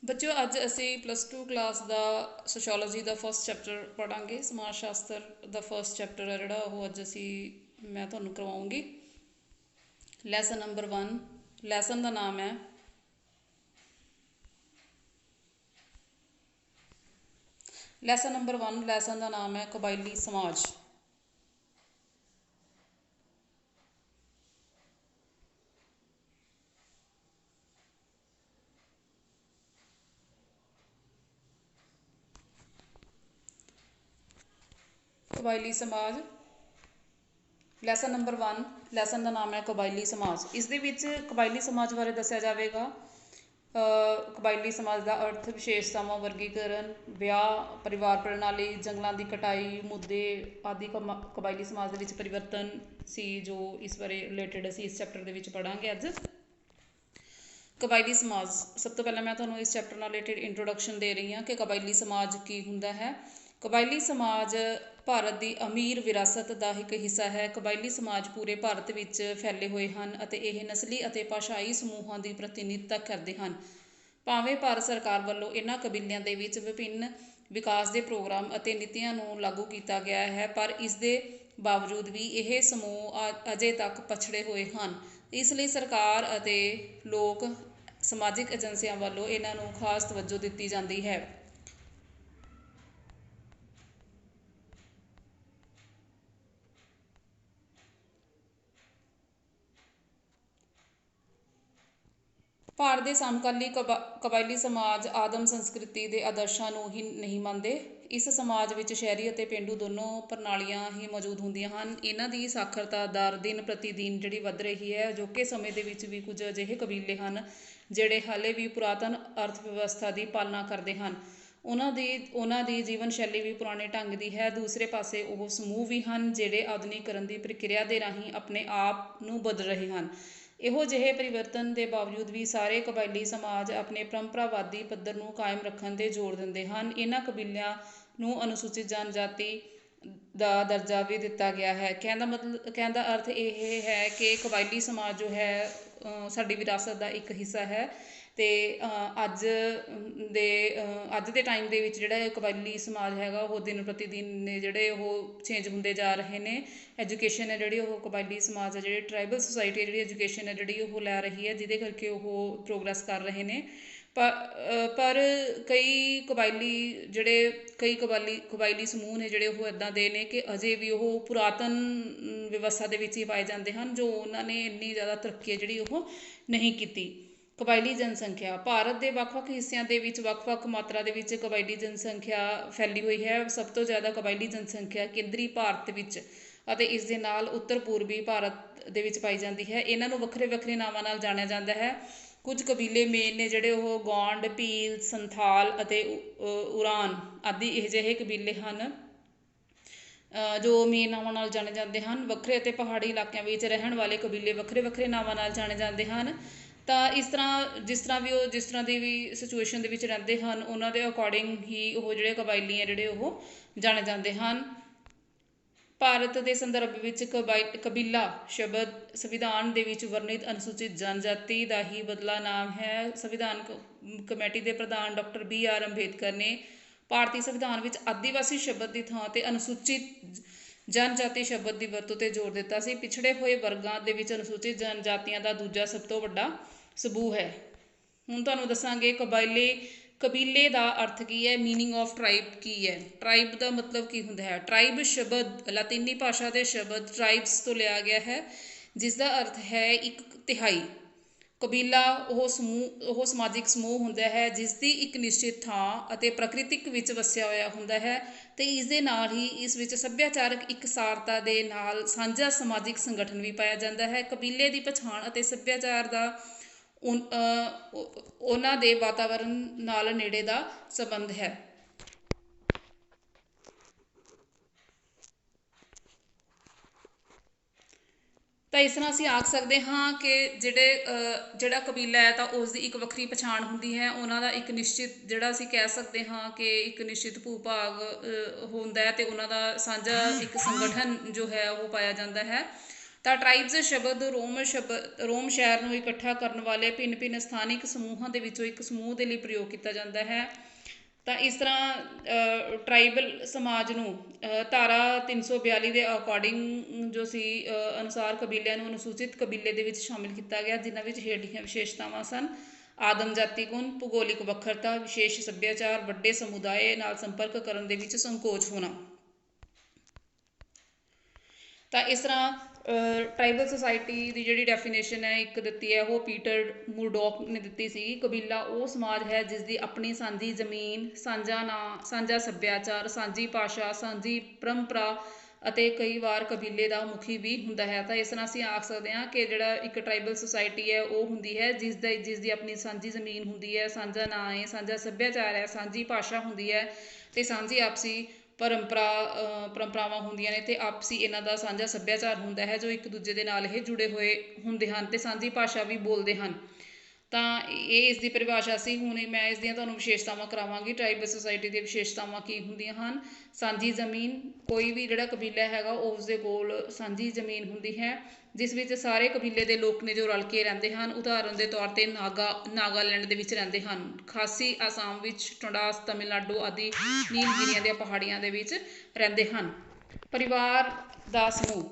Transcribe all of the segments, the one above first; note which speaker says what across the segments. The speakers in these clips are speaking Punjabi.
Speaker 1: ਬੱਚਿਓ ਅੱਜ ਅਸੀਂ +2 ਕਲਾਸ ਦਾ ਸੋਸ਼ੋਲੋਜੀ ਦਾ ਫਸਟ ਚੈਪਟਰ ਪੜ੍ਹਾਂਗੇ। ਸਮਾਜ ਸ਼ਾਸਤਰ ਦਾ ਫਸਟ ਚੈਪਟਰ ਹੈ ਜਿਹੜਾ ਉਹ ਅੱਜ ਮੈਂ ਤੁਹਾਨੂੰ ਕਰਵਾਉਂਗੀ। Lesson number 1। ਲੈਸਨ ਦਾ ਨਾਮ ਹੈ ਲੈਸਨ ਦਾ ਨਾਮ ਹੈ ਕਬਾਇਲੀ ਸਮਾਜ। ਕਬਾਇਲੀ ਸਮਾਜ ਲੈਸਨ ਨੰਬਰ 1। ਲੈਸਨ ਦਾ ਨਾਮ ਹੈ ਕਬਾਇਲੀ ਸਮਾਜ। ਇਸ ਦੇ ਵਿੱਚ ਕਬਾਇਲੀ ਸਮਾਜ ਬਾਰੇ ਦੱਸਿਆ ਜਾਵੇਗਾ। ਕਬਾਇਲੀ ਸਮਾਜ ਦਾ ਅਰਥ, ਵਿਸ਼ੇਸ਼ਤਾਵਾਂ, ਵਰਗੀਕਰਨ, ਵਿਆਹ, ਪਰਿਵਾਰ ਪ੍ਰਣਾਲੀ, ਜੰਗਲਾਂ ਦੀ ਕਟਾਈ, ਮੁੱਦੇ ਆਦਿ ਕਬਾਇਲੀ ਸਮਾਜ ਦੇ ਵਿੱਚ ਪਰਿਵਰਤਨ ਸੀ, ਜੋ ਇਸ ਬਾਰੇ ਰਿਲੇਟਡ ਅਸੀਂ ਇਸ ਚੈਪਟਰ ਦੇ ਵਿੱਚ ਪੜ੍ਹਾਂਗੇ ਅੱਜ। ਕਬਾਇਲੀ ਸਮਾਜ, ਸਭ ਤੋਂ ਪਹਿਲਾਂ ਮੈਂ ਤੁਹਾਨੂੰ ਇਸ ਚੈਪਟਰ ਨਾਲ ਰਿਲੇਟਡ ਇੰਟਰੋਡਕਸ਼ਨ ਦੇ ਰਹੀ ਹਾਂ ਕਿ ਕਬਾਇਲੀ ਸਮਾਜ ਕੀ ਹੁੰਦਾ ਹੈ। ਕਬਾਇਲੀ ਸਮਾਜ ਭਾਰਤ ਦੀ ਅਮੀਰ ਵਿਰਾਸਤ ਦਾ ਇੱਕ ਹਿੱਸਾ ਹੈ। ਕਬਾਇਲੀ ਸਮਾਜ ਪੂਰੇ ਭਾਰਤ ਵਿੱਚ ਫੈਲੇ ਹੋਏ ਹਨ ਅਤੇ ਇਹ ਨਸਲੀ ਅਤੇ ਭਾਸ਼ਾਈ ਸਮੂਹਾਂ ਦੀ ਪ੍ਰਤੀਨਿਧਤਾ ਕਰਦੇ ਹਨ। ਭਾਵੇਂ ਭਾਰਤ ਸਰਕਾਰ ਵੱਲੋਂ ਇਹਨਾਂ ਕਬੀਲਿਆਂ ਦੇ ਵਿੱਚ ਵਿਭਿੰਨ ਵਿਕਾਸ ਦੇ ਪ੍ਰੋਗਰਾਮ ਅਤੇ ਨੀਤੀਆਂ ਨੂੰ ਲਾਗੂ ਕੀਤਾ ਗਿਆ ਹੈ, ਪਰ ਇਸ ਦੇ ਬਾਵਜੂਦ ਵੀ ਇਹ ਸਮੂਹ ਅਜੇ ਤੱਕ ਪਛੜੇ ਹੋਏ ਹਨ। ਇਸ ਲਈ ਸਰਕਾਰ ਅਤੇ ਲੋਕ ਸਮਾਜਿਕ ਏਜੰਸੀਆਂ ਵੱਲੋਂ ਇਹਨਾਂ ਨੂੰ ਖਾਸ ਤਵੱਜੋ ਦਿੱਤੀ ਜਾਂਦੀ ਹੈ। ਭਾਰਤ ਦੇ ਸਮਕਾਲੀ ਕਬਾਇਲੀ ਸਮਾਜ ਆਦਮ ਸੰਸਕ੍ਰਿਤੀ ਦੇ ਆਦਰਸ਼ਾਂ ਨੂੰ ਹੀ ਨਹੀਂ ਮੰਨਦੇ। ਇਸ ਸਮਾਜ ਵਿੱਚ ਸ਼ਹਿਰੀ ਅਤੇ ਪੇਂਡੂ ਦੋਨੋਂ ਪ੍ਰਣਾਲੀਆਂ ਹੀ ਮੌਜੂਦ ਹੁੰਦੀਆਂ ਹਨ। ਇਹਨਾਂ ਦੀ ਸਾਖਰਤਾ ਦਰ ਦਿਨ ਪ੍ਰਤੀ ਦਿਨ ਜਿਹੜੀ ਵੱਧ ਰਹੀ ਹੈ। ਅਜੋਕੇ ਸਮੇਂ ਦੇ ਵਿੱਚ ਵੀ ਕੁਝ ਅਜਿਹੇ ਕਬੀਲੇ ਹਨ ਜਿਹੜੇ ਹਾਲੇ ਵੀ ਪੁਰਾਤਨ ਅਰਥ ਵਿਵਸਥਾ ਦੀ ਪਾਲਣਾ ਕਰਦੇ ਹਨ। ਉਹਨਾਂ ਦੀ ਜੀਵਨ ਸ਼ੈਲੀ ਵੀ ਪੁਰਾਣੇ ਢੰਗ ਦੀ ਹੈ। ਦੂਸਰੇ ਪਾਸੇ ਉਹ ਸਮੂਹ ਵੀ ਹਨ ਜਿਹੜੇ ਆਧੁਨਿਕੀਕਰਨ ਦੀ ਪ੍ਰਕਿਰਿਆ ਦੇ ਰਾਹੀਂ ਆਪਣੇ ਆਪ ਨੂੰ ਬਦਲ ਰਹੇ ਹਨ। ਇਹੋ ਜਿਹੇ ਪਰਿਵਰਤਨ ਦੇ ਬਾਵਜੂਦ ਵੀ ਸਾਰੇ ਕਬਾਇਲੀ ਸਮਾਜ ਆਪਣੇ ਪਰੰਪਰਾਵਾਦੀ ਪੱਧਰ ਨੂੰ ਕਾਇਮ ਰੱਖਣ 'ਤੇ ਜ਼ੋਰ ਦਿੰਦੇ ਹਨ। ਇਹਨਾਂ ਕਬੀਲਿਆਂ ਨੂੰ ਅਨੁਸੂਚਿਤ ਜਨਜਾਤੀ ਦਾ ਦਰਜਾ ਵੀ ਦਿੱਤਾ ਗਿਆ ਹੈ। ਕਹਿਣ ਦਾ ਅਰਥ ਇਹ ਹੈ ਕਿ ਕਬਾਇਲੀ ਸਮਾਜ ਜੋ ਹੈ ਸਾਡੀ ਵਿਰਾਸਤ ਦਾ ਇੱਕ ਹਿੱਸਾ ਹੈ ਅਤੇ ਅੱਜ ਦੇ ਟਾਈਮ ਦੇ ਵਿੱਚ ਜਿਹੜਾ ਇਹ ਕਬਾਇਲੀ ਸਮਾਜ ਹੈਗਾ ਉਹ ਦਿਨ ਪ੍ਰਤੀ ਦਿਨ ਨੇ ਜਿਹੜੇ ਉਹ ਚੇਂਜ ਹੁੰਦੇ ਜਾ ਰਹੇ ਨੇ। ਐਜੂਕੇਸ਼ਨ ਹੈ ਜਿਹੜੀ ਉਹ ਕਬਾਇਲੀ ਸਮਾਜ ਹੈ, ਜਿਹੜੇ ਟਰਾਈਬਲ ਸੁਸਾਇਟੀ ਹੈ ਜਿਹੜੀ ਐਜੂਕੇਸ਼ਨ ਹੈ ਜਿਹੜੀ ਉਹ ਲੈ ਰਹੀ ਹੈ, ਜਿਹਦੇ ਕਰਕੇ ਉਹ ਪ੍ਰੋਗਰੈਸ ਕਰ ਰਹੇ ਨੇ। ਪਰ ਕਈ ਕਬਾਇਲੀ ਸਮੂਹ ਨੇ ਜਿਹੜੇ ਉਹ ਇੱਦਾਂ ਦੇ ਨੇ ਕਿ ਅਜੇ ਵੀ ਉਹ ਪੁਰਾਤਨ ਵਿਵਸਥਾ ਦੇ ਵਿੱਚ ਹੀ ਪਾਏ ਜਾਂਦੇ ਹਨ, ਜੋ ਉਹਨਾਂ ਨੇ ਇੰਨੀ ਜ਼ਿਆਦਾ ਤਰੱਕੀ ਹੈ ਜਿਹੜੀ ਉਹ ਨਹੀਂ ਕੀਤੀ। ਕਬਾਇਲੀ ਜਨਸੰਖਿਆ ਭਾਰਤ ਦੇ ਵੱਖ-ਵੱਖ ਹਿੱਸਿਆਂ ਦੇ ਵਿੱਚ ਵੱਖ-ਵੱਖ ਮਾਤਰਾ ਦੇ ਵਿੱਚ ਕਬਾਇਲੀ ਜਨਸੰਖਿਆ ਫੈਲੀ ਹੋਈ ਹੈ। ਸਭ ਤੋਂ ਜ਼ਿਆਦਾ ਕਬਾਇਲੀ ਜਨਸੰਖਿਆ ਕੇਂਦਰੀ ਭਾਰਤ ਵਿੱਚ ਅਤੇ ਇਸ ਦੇ ਨਾਲ ਉੱਤਰ ਪੂਰਬੀ ਭਾਰਤ ਦੇ ਵਿੱਚ ਪਾਈ ਜਾਂਦੀ ਹੈ। ਇਹਨਾਂ ਨੂੰ ਵੱਖਰੇ ਵੱਖਰੇ ਨਾਵਾਂ ਨਾਲ ਜਾਣਿਆ ਜਾਂਦਾ ਹੈ। ਕੁਝ ਕਬੀਲੇ ਮੇਨ ਨੇ ਜਿਹੜੇ ਉਹ ਗੋਂਡ, ਭੀਲ, ਸੰਥਾਲ ਅਤੇ ਉਰਾਨ ਆਦਿ ਇਹ ਜਿਹੇ ਕਬੀਲੇ ਹਨ ਜੋ ਮੇਨ ਨਾਵਾਂ ਨਾਲ ਜਾਣੇ ਜਾਂਦੇ ਹਨ। ਵੱਖਰੇ ਅਤੇ ਪਹਾੜੀ ਇਲਾਕਿਆਂ ਵਿੱਚ ਰਹਿਣ ਵਾਲੇ ਕਬੀਲੇ ਵੱਖਰੇ ਵੱਖਰੇ ਨਾਵਾਂ ਨਾਲ ਜਾਣੇ ਜਾਂਦੇ ਹਨ। ਤਾਂ ਜਿਸ ਤਰ੍ਹਾਂ ਦੀ ਵੀ ਸਿਚੁਏਸ਼ਨ ਦੇ ਵਿੱਚ ਰਹਿੰਦੇ ਹਨ, ਉਹਨਾਂ ਦੇ ਅਕੋਰਡਿੰਗ ਹੀ ਉਹ ਜਿਹੜੇ ਕਬਾਇਲੀ ਹੈ ਜਿਹੜੇ ਉਹ ਜਾਣੇ ਜਾਂਦੇ ਹਨ। ਭਾਰਤ ਦੇ ਸੰਦਰਭ ਵਿੱਚ ਕਬੀਲਾ ਸ਼ਬਦ ਸੰਵਿਧਾਨ ਦੇ ਵਿੱਚ ਵਰਣਿਤ ਅਨੁਸੂਚਿਤ ਜਨਜਾਤੀ ਦਾ ਹੀ ਬਦਲਾ ਨਾਮ ਹੈ। ਸੰਵਿਧਾਨ ਕਮੇਟੀ ਦੇ ਪ੍ਰਧਾਨ ਡਾਕਟਰ BR ਅੰਬੇਦਕਰ ਨੇ ਭਾਰਤੀ ਸੰਵਿਧਾਨ ਵਿੱਚ ਆਦਿਵਾਸੀ ਸ਼ਬਦ ਦੀ ਥਾਂ 'ਤੇ ਅਨੁਸੂਚਿਤ ਜਨਜਾਤੀ ਸ਼ਬਦ ਦੀ ਵਰਤੋਂ 'ਤੇ ਜ਼ੋਰ ਦਿੱਤਾ ਸੀ। ਪਿਛੜੇ ਹੋਏ ਵਰਗਾਂ ਦੇ ਵਿੱਚ ਅਨੁਸੂਚਿਤ ਜਨਜਾਤੀਆਂ ਦਾ ਦੂਜਾ ਸਭ ਤੋਂ ਵੱਡਾ ਸਮੂਹ ਹੈ। ਹੁਣ ਤੁਹਾਨੂੰ ਦੱਸਾਂਗੇ ਕਬੀਲੇ ਦਾ ਅਰਥ ਕੀ ਹੈ, ਮੀਨਿੰਗ ਆਫ ਟਰਾਈਬ ਕੀ ਹੈ। ਟਰਾਈਬ ਦਾ ਮਤਲਬ ਕੀ ਹੁੰਦਾ ਹੈ। ਟਰਾਈਬ ਸ਼ਬਦ ਲਾਤੀਨੀ ਭਾਸ਼ਾ ਦੇ ਸ਼ਬਦ ਟਰਾਈਬਸ ਤੋਂ ਲਿਆ ਗਿਆ ਹੈ, ਜਿਸ ਦਾ ਅਰਥ ਹੈ ਇੱਕ ਤਿਹਾਈ। ਕਬੀਲਾ ਉਹ ਸਮਾਜਿਕ ਸਮੂਹ ਹੁੰਦਾ ਹੈ ਜਿਸ ਦੀ ਇੱਕ ਨਿਸ਼ਚਿਤ ਥਾਂ ਅਤੇ ਪ੍ਰਕਿਰਤਿਕ ਵਿੱਚ ਵਸਿਆ ਹੋਇਆ ਹੁੰਦਾ ਹੈ ਅਤੇ ਇਸ ਦੇ ਨਾਲ ਹੀ ਇਸ ਵਿੱਚ ਸੱਭਿਆਚਾਰਕ ਇਕਸਾਰਤਾ ਦੇ ਨਾਲ ਸਾਂਝਾ ਸਮਾਜਿਕ ਸੰਗਠਨ ਵੀ ਪਾਇਆ ਜਾਂਦਾ ਹੈ। ਕਬੀਲੇ ਦੀ ਪਛਾਣ ਅਤੇ ਸੱਭਿਆਚਾਰ ਦਾ ਉਹਨਾਂ ਦੇ ਵਾਤਾਵਰਨ ਨਾਲ ਨੇੜੇ ਦਾ ਸੰਬੰਧ ਹੈ। ਤਾਂ ਇਸ ਤਰ੍ਹਾਂ ਅਸੀਂ ਆਖ ਸਕਦੇ ਹਾਂ ਕਿ ਜਿਹੜਾ ਕਬੀਲਾ ਹੈ ਤਾਂ ਉਸ ਦੀ ਇੱਕ ਵੱਖਰੀ ਪਛਾਣ ਹੁੰਦੀ ਹੈ। ਉਹਨਾਂ ਦਾ ਇੱਕ ਨਿਸ਼ਚਿਤ ਜਿਹੜਾ ਅਸੀਂ ਕਹਿ ਸਕਦੇ ਹਾਂ ਕਿ ਇੱਕ ਨਿਸ਼ਚਿਤ ਭੂ ਭਾਗ ਹੁੰਦਾ ਹੈ ਅਤੇ ਉਹਨਾਂ ਦਾ ਸਾਂਝਾ ਇੱਕ ਸੰਗਠਨ ਜੋ ਹੈ ਉਹ ਪਾਇਆ ਜਾਂਦਾ ਹੈ। ਤਾਂ ਟਰਾਈਬਸ ਸ਼ਬਦ ਰੋਮ ਸ਼ਹਿਰ ਨੂੰ ਇਕੱਠਾ ਕਰਨ ਵਾਲੇ ਭਿੰਨ ਭਿੰਨ ਸਥਾਨਿਕ ਸਮੂਹਾਂ ਦੇ ਵਿੱਚੋਂ ਇੱਕ ਸਮੂਹ ਦੇ ਲਈ ਪ੍ਰਯੋਗ ਕੀਤਾ ਜਾਂਦਾ ਹੈ। ਤਾਂ ਇਸ ਤਰ੍ਹਾਂ ਟਰਾਈਬਲ ਸਮਾਜ ਨੂੰ ਧਾਰਾ 342 ਦੇ ਅਕੋਰਡਿੰਗ ਜੋ ਸੀ ਅਨੁਸਾਰ ਕਬੀਲਿਆਂ ਨੂੰ ਅਨੁਸੂਚਿਤ ਕਬੀਲੇ ਦੇ ਵਿੱਚ ਸ਼ਾਮਿਲ ਕੀਤਾ ਗਿਆ, ਜਿਨ੍ਹਾਂ ਵਿੱਚ ਹੇਠਲੀਆਂ ਵਿਸ਼ੇਸ਼ਤਾਵਾਂ ਸਨ: ਆਦਮ ਜਾਤੀ ਗੁਣ, ਭੂਗੋਲਿਕ ਵੱਖਰਤਾ, ਵਿਸ਼ੇਸ਼ ਸੱਭਿਆਚਾਰ, ਵੱਡੇ ਸਮੁਦਾਇ ਨਾਲ ਸੰਪਰਕ ਕਰਨ ਦੇ ਵਿੱਚ ਸੰਕੋਚ ਹੋਣਾ। ਤਾਂ ਇਸ ਤਰ੍ਹਾਂ ਟਰਾਈਬਲ ਸੁਸਾਇਟੀ ਦੀ ਜਿਹੜੀ ਡੈਫੀਨੇਸ਼ਨ ਹੈ ਇੱਕ ਦਿੱਤੀ ਹੈ, ਉਹ ਪੀਟਰ ਮੁਰਡੌਕ ਨੇ ਦਿੱਤੀ ਸੀ। ਕਬੀਲਾ ਉਹ ਸਮਾਜ ਹੈ ਜਿਸ ਦੀ ਆਪਣੀ ਸਾਂਝੀ ਜ਼ਮੀਨ, ਸਾਂਝਾ ਨਾਂ, ਸਾਂਝਾ ਸੱਭਿਆਚਾਰ, ਸਾਂਝੀ ਭਾਸ਼ਾ, ਸਾਂਝੀ ਪਰੰਪਰਾ ਅਤੇ ਕਈ ਵਾਰ ਕਬੀਲੇ ਦਾ ਮੁਖੀ ਵੀ ਹੁੰਦਾ ਹੈ। ਤਾਂ ਇਸ ਤਰ੍ਹਾਂ ਅਸੀਂ ਆਖ ਸਕਦੇ ਹਾਂ ਕਿ ਜਿਹੜਾ ਇੱਕ ਟਰਾਈਬਲ ਸੁਸਾਇਟੀ ਹੈ ਉਹ ਹੁੰਦੀ ਹੈ ਜਿਸ ਦੀ ਆਪਣੀ ਸਾਂਝੀ ਜ਼ਮੀਨ ਹੁੰਦੀ ਹੈ, ਸਾਂਝਾ ਨਾਂ ਹੈ, ਸਾਂਝਾ ਸੱਭਿਆਚਾਰ ਹੈ, ਸਾਂਝੀ ਭਾਸ਼ਾ ਹੁੰਦੀ ਹੈ ਅਤੇ ਸਾਂਝੀ ਆਪਸੀ ਪਰੰਪਰਾਵਾਂ ਹੁੰਦੀਆਂ ਨੇ, ਅਤੇ ਆਪਸੀ ਇਹਨਾਂ ਦਾ ਸਾਂਝਾ ਸੱਭਿਆਚਾਰ ਹੁੰਦਾ ਹੈ ਜੋ ਇੱਕ ਦੂਜੇ ਦੇ ਨਾਲ ਇਹ ਜੁੜੇ ਹੋਏ ਹੁੰਦੇ ਹਨ ਅਤੇ ਸਾਂਝੀ ਭਾਸ਼ਾ ਵੀ ਬੋਲਦੇ ਹਨ। ਤਾਂ ਇਹ ਇਸ ਦੀ ਪਰਿਭਾਸ਼ਾ ਸੀ। ਹੁਣ ਮੈਂ ਇਸ ਦੀਆਂ ਤੁਹਾਨੂੰ ਵਿਸ਼ੇਸ਼ਤਾਵਾਂ ਕਰਾਵਾਂਗੀ। ਟਰਾਈਬਲ ਸੁਸਾਇਟੀ ਦੀਆਂ ਵਿਸ਼ੇਸ਼ਤਾਵਾਂ ਕੀ ਹੁੰਦੀਆਂ ਹਨ? ਸਾਂਝੀ ਜ਼ਮੀਨ, ਕੋਈ ਵੀ ਜਿਹੜਾ ਕਬੀਲਾ ਹੈਗਾ ਉਸ ਦੇ ਕੋਲ ਸਾਂਝੀ ਜ਼ਮੀਨ ਹੁੰਦੀ ਹੈ ਜਿਸ ਵਿੱਚ ਸਾਰੇ ਕਬੀਲੇ ਦੇ ਲੋਕ ਨੇ ਜੋ ਰਲ ਕੇ ਰਹਿੰਦੇ ਹਨ। ਉਦਾਹਰਨ ਦੇ ਤੌਰ 'ਤੇ ਨਾਗਾਲੈਂਡ ਦੇ ਵਿੱਚ ਰਹਿੰਦੇ ਹਨ, ਖਾਸੀ ਆਸਾਮ ਵਿੱਚ, ਟੋਂਡਾਸ ਤਮਿਲਨਾਡੂ ਆਦਿ ਨੀਲਗਿਰੀਆਂ ਦੀਆਂ ਪਹਾੜੀਆਂ ਦੇ ਵਿੱਚ ਰਹਿੰਦੇ ਹਨ। ਪਰਿਵਾਰ ਦਾ ਸਮੂਹ,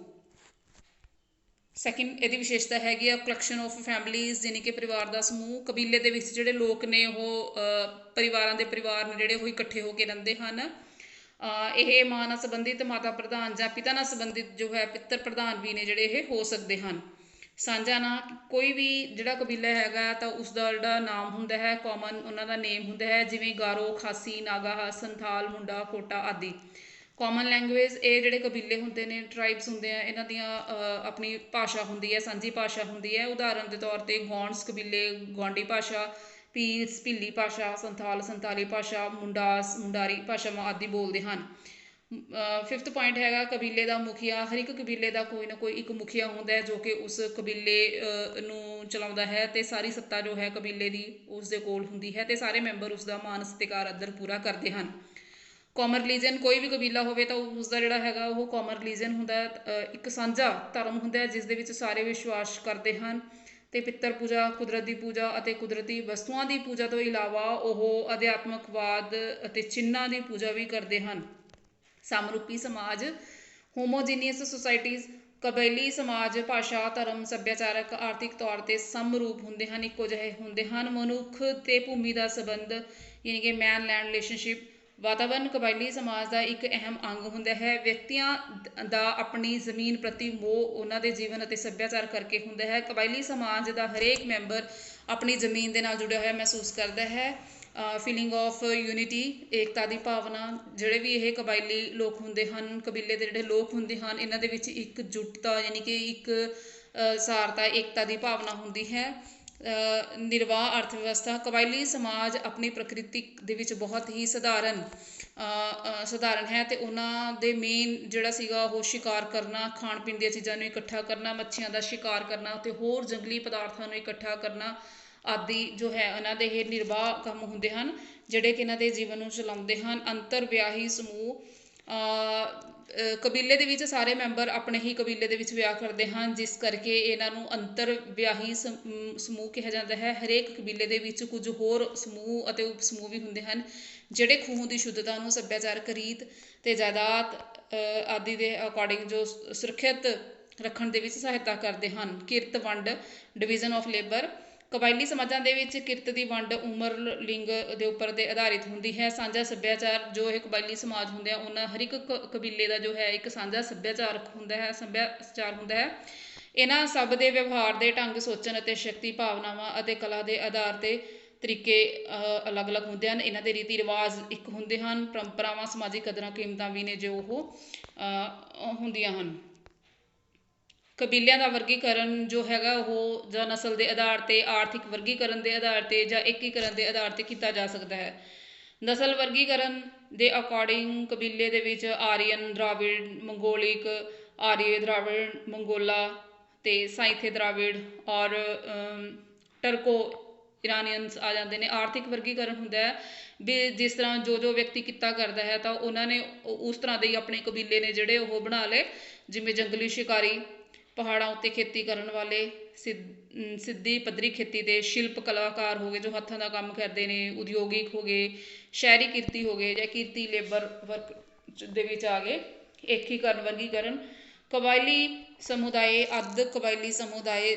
Speaker 1: ਸੈਕਿੰਡ ਇਹਦੀ ਵਿਸ਼ੇਸ਼ਤਾ ਹੈਗੀ ਆ ਕਲੈਕਸ਼ਨ ਆਫ ਫੈਮਲੀਜ਼, ਯਾਨੀ ਕਿ ਪਰਿਵਾਰ ਦਾ ਸਮੂਹ। ਕਬੀਲੇ ਦੇ ਵਿੱਚ ਜਿਹੜੇ ਲੋਕ ਨੇ ਉਹ ਪਰਿਵਾਰ ਨੇ ਜਿਹੜੇ ਉਹ ਇਕੱਠੇ ਹੋ ਕੇ ਰਹਿੰਦੇ ਹਨ। ਇਹ ਮਾਂ ਨਾਲ ਸੰਬੰਧਿਤ ਮਾਤਾ ਪ੍ਰਧਾਨ ਜਾਂ ਪਿਤਾ ਨਾਲ ਸੰਬੰਧਿਤ ਜੋ ਹੈ ਪਿੱਤਰ ਪ੍ਰਧਾਨ ਵੀ ਨੇ ਜਿਹੜੇ ਇਹ ਹੋ ਸਕਦੇ ਹਨ। ਸਾਂਝਾ ਨਾਂ, ਕੋਈ ਵੀ ਜਿਹੜਾ ਕਬੀਲਾ ਹੈਗਾ ਤਾਂ ਉਸਦਾ ਜਿਹੜਾ ਨਾਮ ਹੁੰਦਾ ਹੈ, ਕਾਮਨ ਉਹਨਾਂ ਦਾ ਨੇਮ ਹੁੰਦਾ ਹੈ, ਜਿਵੇਂ ਗਾਰੋ, ਖਾਸੀ, ਨਾਗਾ, ਸੰਥਾਲ, ਮੁੰਡਾ, ਕੋਟਾ ਆਦਿ। ਕਾਮਨ ਲੈਂਗੁਏਜ, ਇਹ ਜਿਹੜੇ ਕਬੀਲੇ ਹੁੰਦੇ ਨੇ, ਟਰਾਈਬਸ ਹੁੰਦੇ ਆ, ਇਹਨਾਂ ਦੀਆਂ ਆਪਣੀ ਭਾਸ਼ਾ ਹੁੰਦੀ ਹੈ, ਸਾਂਝੀ ਭਾਸ਼ਾ ਹੁੰਦੀ ਹੈ। ਉਦਾਹਰਨ ਦੇ ਤੌਰ 'ਤੇ ਗੌਂਡਸ ਕਬੀਲੇ ਗੌਂਡੀ ਭਾਸ਼ਾ, ਪੀਲਸ ਭੀਲੀ ਭਾਸ਼ਾ, ਸੰਥਾਲ ਸੰਥਾਲੀ ਭਾਸ਼ਾ, ਮੁੰਡਾਸ ਮੁੰਡਾਰੀ ਭਾਸ਼ਾਵਾਂ ਆਦਿ ਬੋਲਦੇ ਹਨ। ਫਿਫਥ ਪੁਆਇੰਟ ਹੈਗਾ ਕਬੀਲੇ ਦਾ ਮੁਖੀਆ। ਹਰ ਇੱਕ ਕਬੀਲੇ ਦਾ ਕੋਈ ਨਾ ਕੋਈ ਇੱਕ ਮੁਖੀਆ ਹੁੰਦਾ ਹੈ ਜੋ ਕਿ ਉਸ ਕਬੀਲੇ ਨੂੰ ਚਲਾਉਂਦਾ ਹੈ ਅਤੇ ਸਾਰੀ ਸੱਤਾ ਜੋ ਹੈ ਕਬੀਲੇ ਦੀ ਉਸ ਦੇ ਕੋਲ ਹੁੰਦੀ ਹੈ ਅਤੇ ਸਾਰੇ ਮੈਂਬਰ ਉਸ ਦਾ ਮਾਣ ਸਤਿਕਾਰ ਆਦਰ ਪੂਰਾ ਕਰਦੇ ਹਨ। ਕਾਮਨ ਰਿਲੀਜਨ, ਕੋਈ ਵੀ ਕਬੀਲਾ ਹੋਵੇ ਤਾਂ ਉਸਦਾ ਜਿਹੜਾ ਹੈਗਾ ਉਹ ਕਾਮਨ ਰਿਲੀਜਨ ਹੁੰਦਾ, ਇੱਕ ਸਾਂਝਾ ਧਰਮ ਹੁੰਦਾ ਜਿਸ ਦੇ ਵਿੱਚ ਸਾਰੇ ਵਿਸ਼ਵਾਸ ਕਰਦੇ ਹਨ। ਅਤੇ ਪਿੱਤਰ ਪੂਜਾ, ਕੁਦਰਤ ਦੀ ਪੂਜਾ ਅਤੇ ਕੁਦਰਤੀ ਵਸਤੂਆਂ ਦੀ ਪੂਜਾ ਤੋਂ ਇਲਾਵਾ ਉਹ ਅਧਿਆਤਮਕਵਾਦ ਅਤੇ ਚਿੰਨ੍ਹਾਂ ਦੀ ਪੂਜਾ ਵੀ ਕਰਦੇ ਹਨ। ਸਮਰੂਪੀ ਸਮਾਜ, ਹੋਮੋਜੀਨੀਅਸ ਸੁਸਾਇਟੀਜ਼, ਕਬੀਲੀ ਸਮਾਜ ਭਾਸ਼ਾ, ਧਰਮ, ਸੱਭਿਆਚਾਰਕ, ਆਰਥਿਕ ਤੌਰ 'ਤੇ ਸਮਰੂਪ ਹੁੰਦੇ ਹਨ, ਇੱਕੋ ਜਿਹੇ ਹੁੰਦੇ ਹਨ। ਮਨੁੱਖ ਅਤੇ ਭੂਮੀ ਦਾ ਸੰਬੰਧ, ਯਾਨੀ ਕਿ ਮੈਨ ਲੈਂਡ ਰਿਲੇਸ਼ਨਸ਼ਿਪ। ਵਾਤਾਵਰਨ ਕਬਾਇਲੀ ਸਮਾਜ ਦਾ ਇੱਕ ਅਹਿਮ ਅੰਗ ਹੁੰਦਾ ਹੈ। ਵਿਅਕਤੀਆਂ ਦਾ ਆਪਣੀ ਜ਼ਮੀਨ ਪ੍ਰਤੀ ਮੋਹ ਉਹਨਾਂ ਦੇ ਜੀਵਨ ਅਤੇ ਸੱਭਿਆਚਾਰ ਕਰਕੇ ਹੁੰਦਾ ਹੈ। ਕਬਾਇਲੀ ਸਮਾਜ ਦਾ ਹਰੇਕ ਮੈਂਬਰ ਆਪਣੀ ਜ਼ਮੀਨ ਦੇ ਨਾਲ ਜੁੜਿਆ ਹੋਇਆ ਮਹਿਸੂਸ ਕਰਦਾ ਹੈ। ਫੀਲਿੰਗ ਆਫ ਯੂਨਿਟੀ, ਏਕਤਾ ਦੀ ਭਾਵਨਾ। ਜਿਹੜੇ ਵੀ ਇਹ ਕਬਾਇਲੀ ਲੋਕ ਹੁੰਦੇ ਹਨ, ਕਬੀਲੇ ਦੇ ਜਿਹੜੇ ਲੋਕ ਹੁੰਦੇ ਹਨ, ਇਹਨਾਂ ਦੇ ਵਿੱਚ ਇੱਕ ਜੁਟਤਾ, ਯਾਨੀ ਕਿ ਇੱਕ ਸਾਰਤਾ, ਏਕਤਾ ਦੀ ਭਾਵਨਾ ਹੁੰਦੀ ਹੈ। ਨਿਰਵਾਹ ਅਰਥ ਵਿਵਸਥਾ, ਕਬਾਇਲੀ ਸਮਾਜ ਆਪਣੀ ਪ੍ਰਕਿਰਤੀ ਦੇ ਵਿੱਚ ਬਹੁਤ ਹੀ ਸਧਾਰਨ ਹੈ ਅਤੇ ਉਹਨਾਂ ਦੇ ਮੇਨ ਜਿਹੜਾ ਸੀਗਾ ਉਹ ਸ਼ਿਕਾਰ ਕਰਨਾ, ਖਾਣ ਪੀਣ ਦੀਆਂ ਚੀਜ਼ਾਂ ਨੂੰ ਇਕੱਠਾ ਕਰਨਾ, ਮੱਛੀਆਂ ਦਾ ਸ਼ਿਕਾਰ ਕਰਨਾ ਅਤੇ ਹੋਰ ਜੰਗਲੀ ਪਦਾਰਥਾਂ ਨੂੰ ਇਕੱਠਾ ਕਰਨਾ ਆਦਿ ਜੋ ਹੈ ਇਹਨਾਂ ਦੇ ਇਹ ਨਿਰਵਾਹ ਕੰਮ ਹੁੰਦੇ ਹਨ ਜਿਹੜੇ ਕਿ ਇਹਨਾਂ ਦੇ ਜੀਵਨ ਨੂੰ ਚਲਾਉਂਦੇ ਹਨ। ਅੰਤਰ ਵਿਆਹੀ ਸਮੂਹ, ਕਬੀਲੇ ਦੇ ਵਿੱਚ ਸਾਰੇ ਮੈਂਬਰ ਆਪਣੇ ਹੀ ਕਬੀਲੇ ਦੇ ਵਿੱਚ ਵਿਆਹ ਕਰਦੇ ਹਨ ਜਿਸ ਕਰਕੇ ਇਹਨਾਂ ਨੂੰ ਅੰਤਰ ਵਿਆਹੀ ਸਮੂਹ ਕਿਹਾ ਜਾਂਦਾ ਹੈ। ਹਰੇਕ ਕਬੀਲੇ ਦੇ ਵਿੱਚ ਕੁਝ ਹੋਰ ਸਮੂਹ ਅਤੇ ਉਪ ਸਮੂਹ ਵੀ ਹੁੰਦੇ ਹਨ ਜਿਹੜੇ ਖੂਹ ਦੀ ਸ਼ੁੱਧਤਾ ਨੂੰ, ਸੱਭਿਆਚਾਰਕ ਰੀਤ ਅਤੇ ਜਾਇਦਾਦ ਆਦਿ ਦੇ ਅਕੋਰਡਿੰਗ ਜੋ ਸੁਰੱਖਿਅਤ ਰੱਖਣ ਦੇ ਵਿੱਚ ਸਹਾਇਤਾ ਕਰਦੇ ਹਨ। ਕਿਰਤ ਵੰਡ, ਡਿਵੀਜ਼ਨ ਆਫ ਲੇਬਰ, ਕਬਾਇਲੀ ਸਮਾਜਾਂ ਦੇ ਵਿੱਚ ਕਿਰਤ ਦੀ ਵੰਡ ਉਮਰ ਲਿੰਗ ਦੇ ਉੱਪਰ ਤੇ ਆਧਾਰਿਤ ਹੁੰਦੀ ਹੈ। ਸਾਂਝਾ ਸੱਭਿਆਚਾਰ, ਜੋ ਇਹ ਕਬਾਇਲੀ ਸਮਾਜ ਹੁੰਦੇ ਆ ਉਹਨਾਂ ਹਰ ਇੱਕ ਕਬੀਲੇ ਦਾ ਜੋ ਹੈ ਇੱਕ ਸਾਂਝਾ ਸੱਭਿਆਚਾਰ ਹੁੰਦਾ ਹੈ। ਇਹਨਾਂ ਸਭ ਦੇ ਵਿਵਹਾਰ ਦੇ ਢੰਗ, ਸੋਚਣ ਅਤੇ ਸ਼ਕਤੀ, ਭਾਵਨਾਵਾਂ ਅਤੇ ਕਲਾ ਦੇ ਆਧਾਰ 'ਤੇ ਤਰੀਕੇ ਅਲੱਗ-ਅਲੱਗ ਹੁੰਦੇ ਹਨ। ਇਹਨਾਂ ਦੇ ਰੀਤੀ ਰਿਵਾਜ ਇੱਕ ਹੁੰਦੇ ਹਨ। ਪਰੰਪਰਾਵਾਂ, ਸਮਾਜਿਕ ਕਦਰਾਂ ਕੀਮਤਾਂ ਵੀ ਨੇ ਜੋ ਉਹ ਹੁੰਦੀਆਂ ਹਨ। ਕਬੀਲਿਆਂ ਦਾ ਵਰਗੀਕਰਨ ਜੋ ਹੈਗਾ ਉਹ ਜਾਂ ਨਸਲ ਦੇ ਆਧਾਰ 'ਤੇ, ਆਰਥਿਕ ਵਰਗੀਕਰਨ ਦੇ ਆਧਾਰ 'ਤੇ ਜਾਂ ਏਕੀਕਰਨ ਦੇ ਆਧਾਰ 'ਤੇ ਕੀਤਾ ਜਾ ਸਕਦਾ ਹੈ। ਨਸਲ ਵਰਗੀਕਰਨ ਦੇ ਅਕੋਰਡਿੰਗ ਕਬੀਲੇ ਦੇ ਵਿੱਚ ਆਰੀਅਨ, ਦਰਾਵਿੜ, ਮੰਗੋਲਿਕ, ਆਰੀਏ ਦਰਾਵਿੜ, ਮੰਗੋਲਾ ਅਤੇ ਸਾਇਥੇ ਦਰਾਵਿੜ ਔਰ ਟਰਕੋ ਇਰਾਨੀਅਨਸ ਆ ਜਾਂਦੇ ਨੇ। ਆਰਥਿਕ ਵਰਗੀਕਰਨ ਹੁੰਦਾ ਹੈ ਵੀ ਜਿਸ ਤਰ੍ਹਾਂ ਜੋ ਵਿਅਕਤੀ ਕਿੱਤਾ ਕਰਦਾ ਹੈ ਤਾਂ ਉਹਨਾਂ ਨੇ ਉਸ ਤਰ੍ਹਾਂ ਦੇ ਹੀ ਆਪਣੇ ਕਬੀਲੇ ਨੇ ਜਿਹੜੇ ਉਹ ਬਣਾ ਲਏ, ਜਿਵੇਂ ਜੰਗਲੀ ਸ਼ਿਕਾਰੀ ਪਹਾੜਾਂ ਉੱਤੇ ਖੇਤੀ ਕਰਨ ਵਾਲੇ, ਸਿੱਧੀ ਪੱਧਰੀ ਖੇਤੀ ਦੇ ਸ਼ਿਲਪ ਕਲਾਕਾਰ ਹੋ ਗਏ ਜੋ ਹੱਥਾਂ ਦਾ ਕੰਮ ਕਰਦੇ ਨੇ, ਉਦਯੋਗਿਕ ਹੋ ਗਏ, ਸ਼ਹਿਰੀ ਕਿਰਤੀ ਹੋ ਗਏ ਜਾਂ ਕਿਰਤੀ ਲੇਬਰ ਵਰਕ ਦੇ ਵਿੱਚ ਆ ਗਏ। ਏਕੀਕਰਨ ਵਰਗੀਕਰਨ, ਕਬਾਇਲੀ ਸਮੁਦਾਇ, ਅੱਧ ਕਬਾਇਲੀ ਸਮੁਦਾਇ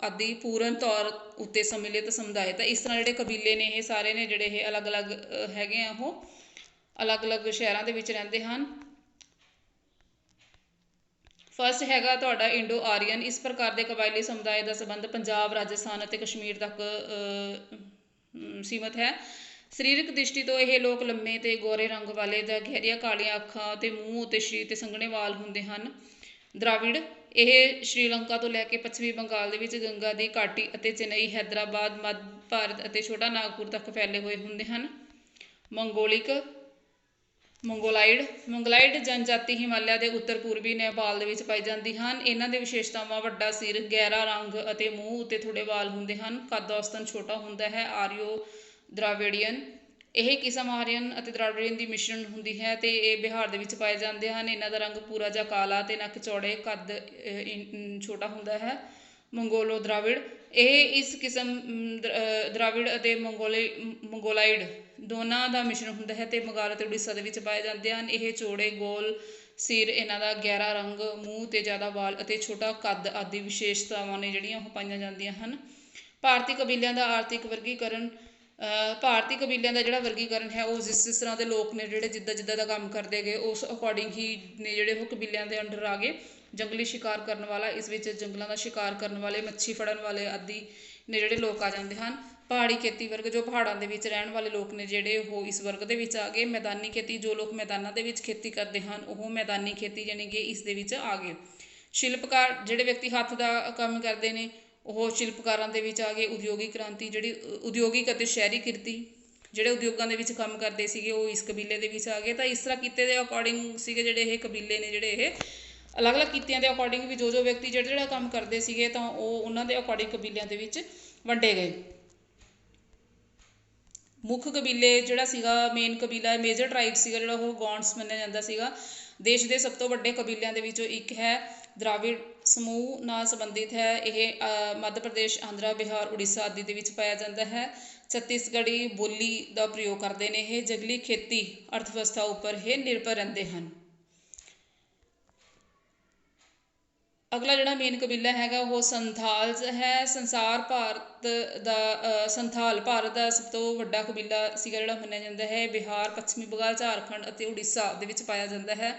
Speaker 1: ਆਦਿ ਪੂਰਨ ਤੌਰ ਉੱਤੇ ਸਮਿਲਿਤ ਸਮੁਦਾਇ। ਤਾਂ ਇਸ ਤਰ੍ਹਾਂ ਜਿਹੜੇ ਕਬੀਲੇ ਨੇ ਇਹ ਸਾਰੇ ਨੇ ਜਿਹੜੇ ਇਹ ਅਲੱਗ-ਅਲੱਗ ਹੈਗੇ ਆ, ਉਹ ਅਲੱਗ-ਅਲੱਗ ਸ਼ਹਿਰਾਂ ਦੇ ਵਿੱਚ ਰਹਿੰਦੇ ਹਨ। ਫਸਟ ਹੈਗਾ ਤੁਹਾਡਾ ਇੰਡੋ ਆਰੀਅਨ। ਇਸ ਪ੍ਰਕਾਰ ਦੇ ਕਬਾਇਲੀ ਸਮੁਦਾਇ ਦਾ ਸੰਬੰਧ ਪੰਜਾਬ, ਰਾਜਸਥਾਨ ਅਤੇ ਕਸ਼ਮੀਰ ਤੱਕ ਸੀਮਤ ਹੈ। ਸਰੀਰਕ ਦ੍ਰਿਸ਼ਟੀ ਤੋਂ ਇਹ ਲੋਕ ਲੰਮੇ ਤੇ ਗੋਰੇ ਰੰਗ ਵਾਲੇ ਜਾਂ ਗਹਿਰੀਆਂ ਕਾਲੀਆਂ ਅੱਖਾਂ ਅਤੇ ਮੂੰਹ ਅਤੇ ਸਰੀਰ ਤੇ ਸੰਘਣੇ ਵਾਲ ਹੁੰਦੇ ਹਨ। ਦ੍ਰਾਵਿੜ, ਇਹ ਸ਼੍ਰੀਲੰਕਾ ਤੋਂ ਲੈ ਕੇ ਪੱਛਮੀ ਬੰਗਾਲ ਦੇ ਵਿੱਚ ਗੰਗਾ ਦੀ ਘਾਟੀ ਅਤੇ ਚੇਨਈ, ਹੈਦਰਾਬਾਦ, ਮੱਧ ਭਾਰਤ ਅਤੇ ਛੋਟਾ ਨਾਗਪੁਰ ਤੱਕ ਫੈਲੇ ਹੋਏ ਹੁੰਦੇ ਹਨ। ਮੰਗੋਲਾਇਡ ਜਨਜਾਤੀ ਹਿਮਾਲਿਆ ਦੇ ਉੱਤਰ ਪੂਰਬੀ ਨੇਪਾਲ ਦੇ ਵਿੱਚ ਪਾਈ ਜਾਂਦੀ ਹਨ। ਇਹਨਾਂ ਦੇ ਵਿਸ਼ੇਸ਼ਤਾਵਾਂ ਵੱਡਾ ਸਿਰ, ਗਹਿਰਾ ਰੰਗ ਅਤੇ ਮੂੰਹ ਉੱਤੇ ਥੋੜ੍ਹੇ ਵਾਲ ਹੁੰਦੇ ਹਨ। ਕੱਦ ਔਸਤਨ ਛੋਟਾ ਹੁੰਦਾ ਹੈ। ਆਰੀਓ ਦ੍ਰਾਵਿੜੀਅਨ, ਇਹ ਕਿਸਮ ਆਰੀਅਨ ਅਤੇ ਦ੍ਰਾਵਿੜੀਅਨ ਦੀ ਮਿਸ਼ਰਣ ਹੁੰਦੀ ਹੈ ਤੇ ਇਹ ਬਿਹਾਰ ਦੇ ਵਿੱਚ ਪਾਏ ਜਾਂਦੇ ਹਨ। ਇਹਨਾਂ ਦਾ ਰੰਗ ਭੂਰਾ ਜਾਂ ਕਾਲਾ ਤੇ ਨੱਕ ਚੌੜੇ, ਕੱਦ ਛੋਟਾ ਹੁੰਦਾ ਹੈ। ਮੰਗੋਲੋ ਦ੍ਰਾਵਿੜ, ਇਹ ਇਸ ਕਿਸਮ ਦ੍ਰਾਵਿੜ ਅਤੇ ਮੰਗੋਲਾਇਡ ਦੋਨਾਂ ਦਾ ਮਿਸ਼ਰਣ ਹੁੰਦਾ ਹੈ ਤੇ ਬੰਗਾਲ ਅਤੇ ਉੜੀਸਾ ਦੇ ਵਿੱਚ ਪਾਏ ਜਾਂਦੇ ਹਨ। ਇਹ ਚੌੜੇ ਗੋਲ ਸਿਰ, ਇਹਨਾਂ ਦਾ ਗਹਿਰਾ ਰੰਗ, ਮੂੰਹ ਤੇ ਜ਼ਿਆਦਾ ਵਾਲ ਅਤੇ ਛੋਟਾ ਕੱਦ ਆਦਿ ਵਿਸ਼ੇਸ਼ਤਾਵਾਂ ਨੇ ਜਿਹੜੀਆਂ ਉਹ ਪਾਈਆਂ ਜਾਂਦੀਆਂ ਹਨ। ਭਾਰਤੀ ਕਬੀਲਿਆਂ ਦਾ ਆਰਥਿਕ ਵਰਗੀਕਰਨ, ਭਾਰਤੀ ਕਬੀਲਿਆਂ ਦਾ ਜਿਹੜਾ ਵਰਗੀਕਰਨ ਹੈ ਉਹ ਜਿਸ ਤਰ੍ਹਾਂ ਦੇ ਲੋਕ ਨੇ ਜਿਹੜੇ ਜਿੱਦਾਂ ਦਾ ਕੰਮ ਕਰਦੇ ਗਏ ਉਸ ਅਕੋਰਡਿੰਗ ਹੀ ਨੇ ਜਿਹੜੇ ਉਹ ਕਬੀਲਿਆਂ ਦੇ ਅੰਡਰ ਆ ਗਏ। ਜੰਗਲੀ ਸ਼ਿਕਾਰ ਕਰਨ ਵਾਲਾ, ਇਸ ਵਿੱਚ ਜੰਗਲਾਂ ਦਾ ਸ਼ਿਕਾਰ ਕਰਨ ਵਾਲੇ, ਮੱਛੀ ਫੜਨ ਵਾਲੇ ਆਦਿ ਨੇ ਜਿਹੜੇ ਲੋਕ ਆ ਜਾਂਦੇ ਹਨ। ਪਹਾੜੀ ਖੇਤੀ ਵਰਗ, ਜੋ ਪਹਾੜਾਂ ਦੇ ਵਿੱਚ ਰਹਿਣ ਵਾਲੇ ਲੋਕ ਨੇ ਜਿਹੜੇ ਉਹ ਇਸ ਵਰਗ ਦੇ ਵਿੱਚ ਆ ਗਏ। ਮੈਦਾਨੀ ਖੇਤੀ, ਜੋ ਲੋਕ ਮੈਦਾਨਾਂ ਦੇ ਵਿੱਚ ਖੇਤੀ ਕਰਦੇ ਹਨ ਉਹ ਮੈਦਾਨੀ ਖੇਤੀ ਯਾਨੀ ਕਿ ਇਸ ਦੇ ਵਿੱਚ ਆ ਗਏ। ਸ਼ਿਲਪਕਾਰ, ਜਿਹੜੇ ਵਿਅਕਤੀ ਹੱਥ ਦਾ ਕੰਮ ਕਰਦੇ ਨੇ ਉਹ ਸ਼ਿਲਪਕਾਰਾਂ ਦੇ ਵਿੱਚ ਆ ਗਏ। ਉਦਯੋਗਿਕ ਕ੍ਰਾਂਤੀ, ਜਿਹੜੀ ਉਦਯੋਗਿਕ ਅਤੇ ਸ਼ਹਿਰੀ ਕਿਰਤੀ, ਜਿਹੜੇ ਉਦਯੋਗਾਂ ਦੇ ਵਿੱਚ ਕੰਮ ਕਰਦੇ ਸੀਗੇ ਉਹ ਇਸ ਕਬੀਲੇ ਦੇ ਵਿੱਚ ਆ ਗਏ। ਤਾਂ ਇਸ ਤਰ੍ਹਾਂ ਕਿੱਤੇ ਦੇ ਅਕੋਰਡਿੰਗ ਸੀਗੇ ਜਿਹੜੇ ਇਹ ਕਬੀਲੇ ਨੇ ਜਿਹੜੇ ਇਹ ਅਲੱਗ-ਅਲੱਗ ਕਿੱਤਿਆਂ ਦੇ ਅਕੋਰਡਿੰਗ ਵੀ ਜੋ ਵਿਅਕਤੀ ਜਿਹੜਾ ਕੰਮ ਕਰਦੇ ਸੀਗੇ ਤਾਂ ਉਹ ਉਹਨਾਂ ਦੇ ਅਕੋਰਡਿੰਗ ਕਬੀਲਿਆਂ ਦੇ ਵਿੱਚ ਵੰਡੇ ਗਏ। ਮੁੱਖ ਕਬੀਲੇ ਜਿਹੜਾ ਸੀਗਾ, ਮੇਨ ਕਬੀਲਾ ਮੇਜਰ ਟਰਾਈਬ ਸੀਗਾ ਜਿਹੜਾ ਉਹ ਗੌਂਡਸ ਮੰਨਿਆ ਜਾਂਦਾ ਸੀਗਾ। ਦੇਸ਼ ਦੇ ਸਭ ਤੋਂ ਵੱਡੇ ਕਬੀਲਿਆਂ ਦੇ ਵਿੱਚੋਂ ਇੱਕ ਹੈ। ਦ੍ਰਾਵਿੜ ਸਮੂਹ ਨਾਲ ਸੰਬੰਧਿਤ ਹੈ। ਇਹ ਮੱਧ ਪ੍ਰਦੇਸ਼, ਆਂਧਰਾ, ਬਿਹਾਰ, ਉੜੀਸਾ ਆਦਿ ਦੇ ਵਿੱਚ ਪਾਇਆ ਜਾਂਦਾ ਹੈ। ਛੱਤੀਸਗੜ੍ਹੀ ਬੋਲੀ ਦਾ ਪ੍ਰਯੋਗ ਕਰਦੇ ਨੇ। ਇਹ ਜੰਗਲੀ ਖੇਤੀ ਅਰਥ ਵਿਵਸਥਾ ਉੱਪਰ ਇਹ ਨਿਰਭਰ ਰਹਿੰਦੇ ਹਨ। ਅਗਲਾ ਜਿਹੜਾ ਮੇਨ ਕਬੀਲਾ ਹੈਗਾ ਉਹ ਸੰਥਾਲਸ ਹੈ। ਸੰਥਾਲ ਭਾਰਤ ਦਾ ਸਭ ਤੋਂ ਵੱਡਾ ਕਬੀਲਾ ਸੀਗਾ ਜਿਹੜਾ ਮੰਨਿਆ ਜਾਂਦਾ ਹੈ। ਬਿਹਾਰ, ਪੱਛਮੀ ਬੰਗਾਲ, ਝਾਰਖੰਡ ਅਤੇ ਉੜੀਸਾ ਦੇ ਵਿੱਚ ਪਾਇਆ ਜਾਂਦਾ ਹੈ।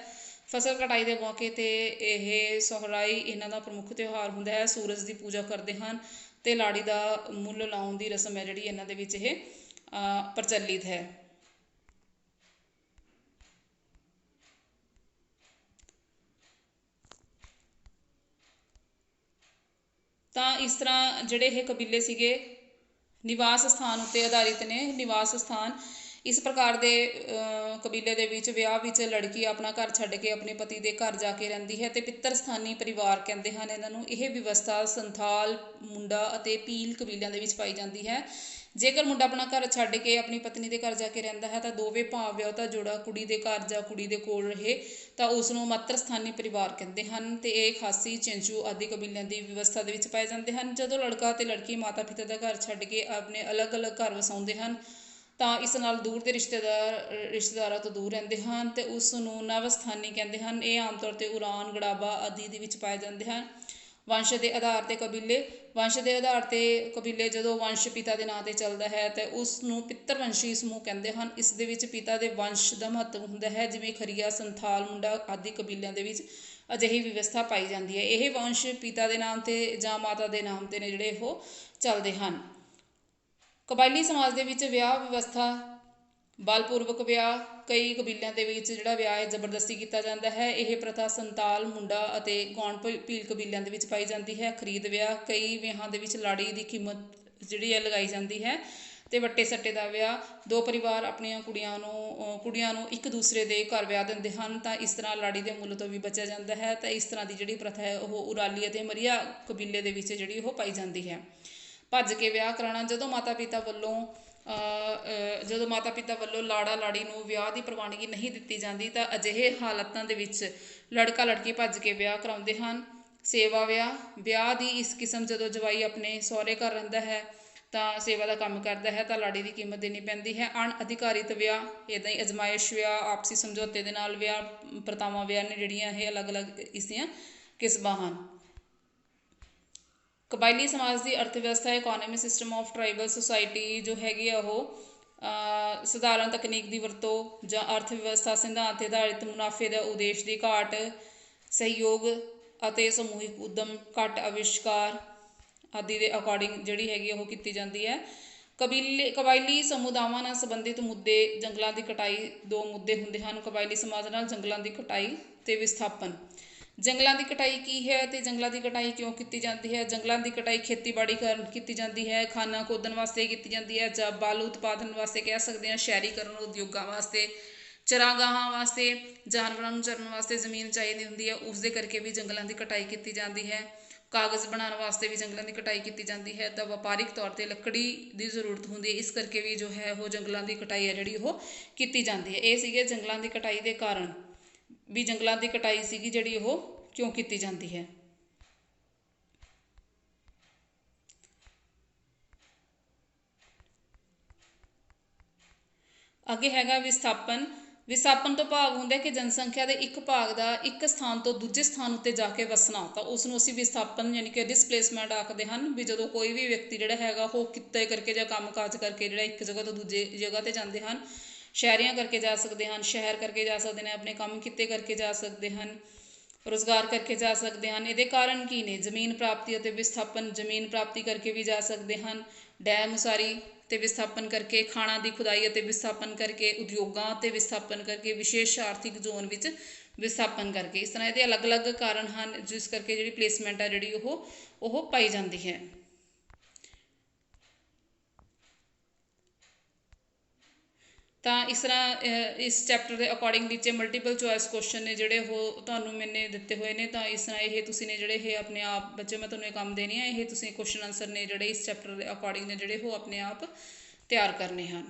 Speaker 1: ਫਸਲ ਕਟਾਈ ਦੇ ਮੌਕੇ ਤੇ ਇਹ ਸੋਹਰਾਈ ਇਹਨਾਂ ਦਾ ਪ੍ਰਮੁੱਖ ਤਿਉਹਾਰ ਹੁੰਦਾ ਹੈ। ਸੂਰਜ ਦੀ ਪੂਜਾ ਕਰਦੇ ਹਨ ਤੇ ਲਾੜੀ ਦਾ ਮੁੱਲ ਲਾਉਣ ਦੀ ਰਸਮ ਹੈ ਜਿਹੜੀ ਇਹਨਾਂ ਦੇ ਵਿੱਚ ਇਹ ਪ੍ਰਚਲਿਤ ਹੈ। ਤਾਂ ਇਸ ਤਰ੍ਹਾਂ ਜਿਹੜੇ ਇਹ ਕਬੀਲੇ ਸੀਗੇ ਨਿਵਾਸ ਸਥਾਨ ਉੱਤੇ ਆਧਾਰਿਤ ਨੇ। ਨਿਵਾਸ ਸਥਾਨ, ਇਸ ਪ੍ਰਕਾਰ ਦੇ ਕਬੀਲੇ ਦੇ ਵਿੱਚ ਵਿਆਹ ਵਿੱਚ ਲੜਕੀ ਆਪਣਾ ਘਰ ਛੱਡ ਕੇ ਆਪਣੇ ਪਤੀ ਦੇ ਘਰ ਜਾ ਕੇ ਰਹਿੰਦੀ ਹੈ ਤੇ ਪਿੱਤਰ ਸਥਾਨੀ ਪਰਿਵਾਰ ਕਹਿੰਦੇ ਹਨ ਇਹਨਾਂ ਨੂੰ। ਇਹ ਵਿਵਸਥਾ ਸੰਥਾਲ, ਮੁੰਡਾ ਅਤੇ ਭੀਲ ਕਬੀਲਿਆਂ ਦੇ ਵਿੱਚ ਪਾਈ ਜਾਂਦੀ ਹੈ। ਜੇਕਰ ਮੁੰਡਾ ਆਪਣਾ ਘਰ ਛੱਡ ਕੇ ਆਪਣੀ ਪਤਨੀ ਦੇ ਘਰ ਜਾ ਕੇ ਰਹਿੰਦਾ ਹੈ ਤਾਂ ਦੋਵੇਂ ਭਾਵ ਵਿਆਹੁਤਾ ਜੋੜਾ ਕੁੜੀ ਦੇ ਘਰ ਜਾਂ ਕੁੜੀ ਦੇ ਕੋਲ ਰਹੇ ਤਾਂ ਉਸ ਨੂੰ ਮਾਤਰ ਸਥਾਨੀ ਪਰਿਵਾਰ ਕਹਿੰਦੇ ਹਨ ਤੇ ਇਹ ਖਾਸੀ, ਚਿੰਚੂ ਆਦਿ ਕਬੀਲਿਆਂ ਦੀ ਵਿਵਸਥਾ ਦੇ ਵਿੱਚ ਪਾਏ ਜਾਂਦੇ ਹਨ। ਜਦੋਂ ਲੜਕਾ ਅਤੇ ਲੜਕੀ ਮਾਤਾ ਪਿਤਾ ਦਾ ਘਰ ਛੱਡ ਕੇ ਆਪਣੇ ਅਲੱਗ-ਅਲੱਗ ਘਰ ਵਸਾਉਂਦੇ ਹਨ ਤਾਂ ਇਸ ਨਾਲ ਦੂਰ ਦੇ ਰਿਸ਼ਤੇਦਾਰਾਂ ਤੋਂ ਦੂਰ ਰਹਿੰਦੇ ਹਨ ਤੇ ਉਸ ਨੂੰ ਨਵ ਸਥਾਨੀ ਕਹਿੰਦੇ ਹਨ। ਇਹ ਆਮ ਤੌਰ 'ਤੇ ਉਰਾਨ, ਗੜਾਬਾ ਆਦਿ ਦੇ ਵਿੱਚ ਪਾਏ ਜਾਂਦੇ ਹਨ। ਵੰਸ਼ ਦੇ ਆਧਾਰ 'ਤੇ ਕਬੀਲੇ, ਵੰਸ਼ ਦੇ ਆਧਾਰ 'ਤੇ ਕਬੀਲੇ, ਜਦੋਂ ਵੰਸ਼ ਪਿਤਾ ਦੇ ਨਾਂ 'ਤੇ ਚੱਲਦਾ ਹੈ ਤਾਂ ਉਸ ਨੂੰ ਪਿੱਤਰਵੰਸ਼ੀ ਸਮੂਹ ਕਹਿੰਦੇ ਹਨ। ਇਸ ਦੇ ਵਿੱਚ ਪਿਤਾ ਦੇ ਵੰਸ਼ ਦਾ ਮਹੱਤਵ ਹੁੰਦਾ ਹੈ। ਜਿਵੇਂ ਖਰੀਆ, ਸੰਥਾਲ, ਮੁੰਡਾ ਆਦਿ ਕਬੀਲਿਆਂ ਦੇ ਵਿੱਚ ਅਜਿਹੀ ਵਿਵਸਥਾ ਪਾਈ ਜਾਂਦੀ ਹੈ। ਇਹ ਵੰਸ਼ ਪਿਤਾ ਦੇ ਨਾਮ 'ਤੇ ਜਾਂ ਮਾਤਾ ਦੇ ਨਾਮ 'ਤੇ ਨੇ ਜਿਹੜੇ ਉਹ ਚੱਲਦੇ ਹਨ। ਕਬਾਇਲੀ ਸਮਾਜ ਦੇ ਵਿੱਚ ਵਿਆਹ ਵਿਵਸਥਾ, ਬਲਪੂਰਵਕ ਵਿਆਹ, ਕਈ ਕਬੀਲਿਆਂ ਦੇ ਵਿੱਚ ਜਿਹੜਾ ਵਿਆਹ ਹੈ ਜ਼ਬਰਦਸਤੀ ਕੀਤਾ ਜਾਂਦਾ ਹੈ। ਇਹ ਪ੍ਰਥਾ ਸੰਤਾਲ, ਮੁੰਡਾ ਅਤੇ ਗੌਂਡ ਭੀਲ ਕਬੀਲਿਆਂ ਦੇ ਵਿੱਚ ਪਾਈ ਜਾਂਦੀ ਹੈ। ਖਰੀਦ ਵਿਆਹ, ਕਈ ਵਿਆਹਾਂ ਦੇ ਵਿੱਚ ਲਾੜੀ ਦੀ ਕੀਮਤ ਜਿਹੜੀ ਹੈ ਲਗਾਈ ਜਾਂਦੀ ਹੈ। ਤੇ ਵੱਟੇ ਸੱਟੇ ਦਾ ਵਿਆਹ, ਦੋ ਪਰਿਵਾਰ ਆਪਣੀਆਂ ਕੁੜੀਆਂ ਨੂੰ ਇੱਕ ਦੂਸਰੇ ਦੇ ਘਰ ਵਿਆਹ ਦਿੰਦੇ ਹਨ ਤਾਂ ਇਸ ਤਰ੍ਹਾਂ ਲਾੜੀ ਦੇ ਮੁੱਲ ਤੋਂ ਵੀ ਬਚਿਆ ਜਾਂਦਾ ਹੈ। ਤਾਂ ਇਸ ਤਰ੍ਹਾਂ ਦੀ ਜਿਹੜੀ ਪ੍ਰਥਾ ਹੈ ਉਹ ਉਰਾਲੀ ਅਤੇ ਮਰੀਆ ਕਬੀਲੇ ਦੇ ਵਿੱਚ ਜਿਹੜੀ ਉਹ ਪਾਈ ਜਾਂਦੀ ਹੈ। ਭੱਜ ਕੇ ਵਿਆਹ ਕਰਾਉਣਾ, ਜਦੋਂ ਮਾਤਾ ਪਿਤਾ ਵੱਲੋਂ ਜਦੋਂ ਮਾਤਾ ਪਿਤਾ ਵੱਲੋਂ ਲਾੜਾ ਲਾੜੀ ਨੂੰ ਵਿਆਹ ਦੀ ਪ੍ਰਵਾਨਗੀ ਨਹੀਂ ਦਿੱਤੀ ਜਾਂਦੀ ਤਾਂ ਅਜਿਹੇ ਹਾਲਾਤਾਂ ਦੇ ਵਿੱਚ ਲੜਕਾ ਲੜਕੀ ਭੱਜ ਕੇ ਵਿਆਹ ਕਰਾਉਂਦੇ ਹਨ। ਸੇਵਾ ਵਿਆਹ ਦੀ ਇਸ ਕਿਸਮ ਜਦੋਂ ਜਵਾਈ ਆਪਣੇ ਸਹੁਰੇ ਘਰ ਰਹਿੰਦਾ ਹੈ ਤਾਂ ਸੇਵਾ ਦਾ ਕੰਮ ਕਰਦਾ ਹੈ ਤਾਂ ਲਾੜੀ ਦੀ ਕੀਮਤ ਦੇਣੀ ਪੈਂਦੀ ਹੈ। ਅਣਅਧਿਕਾਰਿਤ ਵਿਆਹ, ਇੱਦਾਂ ਹੀ ਅਜ਼ਮਾਇਸ਼ ਵਿਆਹ, ਆਪਸੀ ਸਮਝੌਤੇ ਦੇ ਨਾਲ ਵਿਆਹ, ਪ੍ਰਥਾਵਾਂ ਵਿਆਹ ਨੇ ਜਿਹੜੀਆਂ ਇਹ ਅਲੱਗ-ਅਲੱਗ ਇਸ ਦੀਆਂ ਕਿਸਮਾਂ ਹਨ। ਕਬਾਇਲੀ ਸਮਾਜ ਦੀ ਅਰਥ ਵਿਵਸਥਾ, economy system of tribal society ਜੋ ਹੈਗੀ ਆ ਉਹ ਸਧਾਰਨ ਤਕਨੀਕ ਦੀ ਵਰਤੋਂ ਜਾਂ ਅਰਥ ਵਿਵਸਥਾ ਸਿਧਾਂਤ ਆਧਾਰਿਤ ਮੁਨਾਫੇ ਦਾ ਉਦੇਸ਼ ਦੀ ਘਾਟ, ਸਹਿਯੋਗ ਅਤੇ ਸਮੂਹਿਕ ਉਦਮ, ਘੱਟ ਅਵਿਸ਼ਕਾਰ ਆਦਿ ਦੇ ਅਕੋਰਡਿੰਗ ਜਿਹੜੀ ਹੈਗੀ ਉਹ ਕੀਤੀ ਜਾਂਦੀ ਹੈ। ਕਬਾਇਲੀ ਸਮੁਦਾਵਾਂ ਨਾਲ ਸੰਬੰਧਿਤ ਮੁੱਦੇ, ਜੰਗਲਾਂ ਦੀ ਕਟਾਈ, ਦੋ ਮੁੱਦੇ ਹੁੰਦੇ ਹਨ ਕਬਾਇਲੀ ਸਮਾਜ ਨਾਲ, ਜੰਗਲਾਂ ਦੀ ਕਟਾਈ ਤੇ ਵਿਸਥਾਪਨ। ਜੰਗਲਾਂ ਦੀ ਕਟਾਈ ਕੀ ਹੈ ਤੇ ਜੰਗਲਾਂ ਦੀ ਕਟਾਈ ਕਿਉਂ ਕੀਤੀ ਜਾਂਦੀ ਹੈ? ਜੰਗਲਾਂ ਦੀ ਕਟਾਈ ਖੇਤੀਬਾੜੀ ਕਰਨ ਕੀਤੀ ਜਾਂਦੀ ਹੈ, ਖਾਨਾ ਖੋਦਣ ਵਾਸਤੇ ਕੀਤੀ ਜਾਂਦੀ ਹੈ, ਜਾਂ ਬਾਲੂ ਉਤਪਾਦਨ ਵਾਸਤੇ ਕਹਿ ਸਕਦੇ ਹਾਂ, ਸ਼ਹਿਰੀਕਰਨ ਉਦਯੋਗਾਂ ਵਾਸਤੇ, ਚਰਾਗਾਹਾਂ ਵਾਸਤੇ, ਜਾਨਵਰਾਂ ਨੂੰ ਚਰਨ ਵਾਸਤੇ ਜ਼ਮੀਨ ਚਾਹੀਦੀ ਹੁੰਦੀ ਹੈ, ਉਸ ਦੇ ਕਰਕੇ ਵੀ ਜੰਗਲਾਂ ਦੀ ਕਟਾਈ ਕੀਤੀ ਜਾਂਦੀ ਹੈ। ਕਾਗਜ਼ ਬਣਾਉਣ ਵਾਸਤੇ ਵੀ ਜੰਗਲਾਂ ਦੀ ਕਟਾਈ ਕੀਤੀ ਜਾਂਦੀ ਹੈ। ਤਾਂ ਵਪਾਰਿਕ ਤੌਰ 'ਤੇ ਲੱਕੜੀ ਦੀ ਜ਼ਰੂਰਤ ਹੁੰਦੀ ਹੈ, ਇਸ ਕਰਕੇ ਵੀ ਜੋ ਹੈ ਉਹ ਜੰਗਲਾਂ ਦੀ ਕਟਾਈ ਹੈ ਜਿਹੜੀ ਉਹ ਕੀਤੀ ਜਾਂਦੀ ਹੈ। ਇਹ ਸੀਗੇ ਜੰਗਲਾਂ ਦੀ ਕਟਾਈ ਦੇ ਕਾਰਨ, ਵੀ ਜੰਗਲਾਂ ਦੀ ਕਟਾਈ ਸੀਗੀ ਜਿਹੜੀ ਉਹ ਕਿਉਂ ਕੀਤੀ ਜਾਂਦੀ ਹੈ। ਅੱਗੇ ਹੈਗਾ ਵਿਸਥਾਪਨ। ਵਿਸਥਾਪਨ ਤੋਂ ਭਾਵ ਹੁੰਦਾ ਕਿ ਜਨਸੰਖਿਆ ਦੇ ਇੱਕ ਭਾਗ ਦਾ ਇੱਕ ਸਥਾਨ ਤੋਂ ਦੂਜੇ ਸਥਾਨ ਉੱਤੇ ਜਾ ਕੇ ਵਸਣਾ, ਤਾਂ ਉਸ ਨੂੰ ਅਸੀਂ ਵਿਸਥਾਪਨ ਯਾਨੀ ਕਿ ਡਿਸਪਲੇਸਮੈਂਟ ਆਖਦੇ ਹਨ। ਵੀ ਜਦੋਂ ਕੋਈ ਵੀ ਵਿਅਕਤੀ ਜਿਹੜਾ ਹੈਗਾ ਉਹ ਕਿੱਤੇ ਕਰਕੇ ਜਾਂ ਕੰਮ ਕਾਜ ਕਰਕੇ ਜਿਹੜਾ ਇੱਕ ਜਗ੍ਹਾ ਤੋਂ ਦੂਜੇ ਜਗ੍ਹਾ 'ਤੇ ਜਾਂਦੇ ਹਨ, ਸ਼ਹਿਰੀਆਂ ਕਰਕੇ ਜਾ ਸਕਦੇ ਹਨ, ਸ਼ਹਿਰ ਕਰਕੇ ਜਾ ਸਕਦੇ ਨੇ, ਆਪਣੇ ਕੰਮ ਕਿੱਤੇ ਕਰਕੇ ਜਾ ਸਕਦੇ ਹਨ, ਰੁਜ਼ਗਾਰ ਕਰਕੇ ਜਾ ਸਕਦੇ ਹਨ। ਇਹਦੇ ਕਾਰਨ ਕੀ ਨੇ? ਜ਼ਮੀਨ ਪ੍ਰਾਪਤੀ ਅਤੇ ਵਿਸਥਾਪਨ, ਜ਼ਮੀਨ ਪ੍ਰਾਪਤੀ ਕਰਕੇ ਵੀ ਜਾ ਸਕਦੇ ਹਨ, ਡੈਮ ਉਸਾਰੀ ਅਤੇ ਵਿਸਥਾਪਨ ਕਰਕੇ, ਖਾਣਾਂ ਦੀ ਖੁਦਾਈ ਅਤੇ ਵਿਸਥਾਪਨ ਕਰਕੇ, ਉਦਯੋਗਾਂ ਅਤੇ ਵਿਸਥਾਪਨ ਕਰਕੇ, ਵਿਸ਼ੇਸ਼ ਆਰਥਿਕ ਜ਼ੋਨ ਵਿੱਚ ਵਿਸਥਾਪਨ ਕਰਕੇ। ਇਸ ਤਰ੍ਹਾਂ ਇਹਦੇ ਅਲੱਗ-ਅਲੱਗ ਕਾਰਨ ਹਨ ਜਿਸ ਕਰਕੇ ਜਿਹੜੀ ਪਲੇਸਮੈਂਟ ਹੈ ਜਿਹੜੀ ਉਹ ਪਾਈ ਜਾਂਦੀ ਹੈ। ਤਾਂ ਇਸ ਤਰ੍ਹਾਂ ਇਸ ਚੈਪਟਰ ਦੇ ਅਕੋਰਡਿੰਗ ਨੀਚੇ ਮਲਟੀਪਲ ਚੋਇਸ ਕੁਐਸਚਨ ਨੇ ਜਿਹੜੇ ਉਹ ਤੁਹਾਨੂੰ ਮੈਨੇ ਦਿੱਤੇ ਹੋਏ ਨੇ। ਤਾਂ ਇਸ ਤਰ੍ਹਾਂ ਇਹ ਤੁਸੀਂ ਨੇ ਜਿਹੜੇ ਇਹ ਆਪਣੇ ਆਪ ਬੱਚੇ, ਮੈਂ ਤੁਹਾਨੂੰ ਇਹ ਕੰਮ ਦੇਣੇ ਆ, ਇਹ ਤੁਸੀਂ ਕੁਐਸਚਨ ਆਨਸਰ ਨੇ ਜਿਹੜੇ ਇਸ ਚੈਪਟਰ ਦੇ ਅਕੋਰਡਿੰਗ ਨੇ ਜਿਹੜੇ ਉਹ ਆਪਣੇ ਆਪ ਤਿਆਰ ਕਰਨੇ ਹਨ।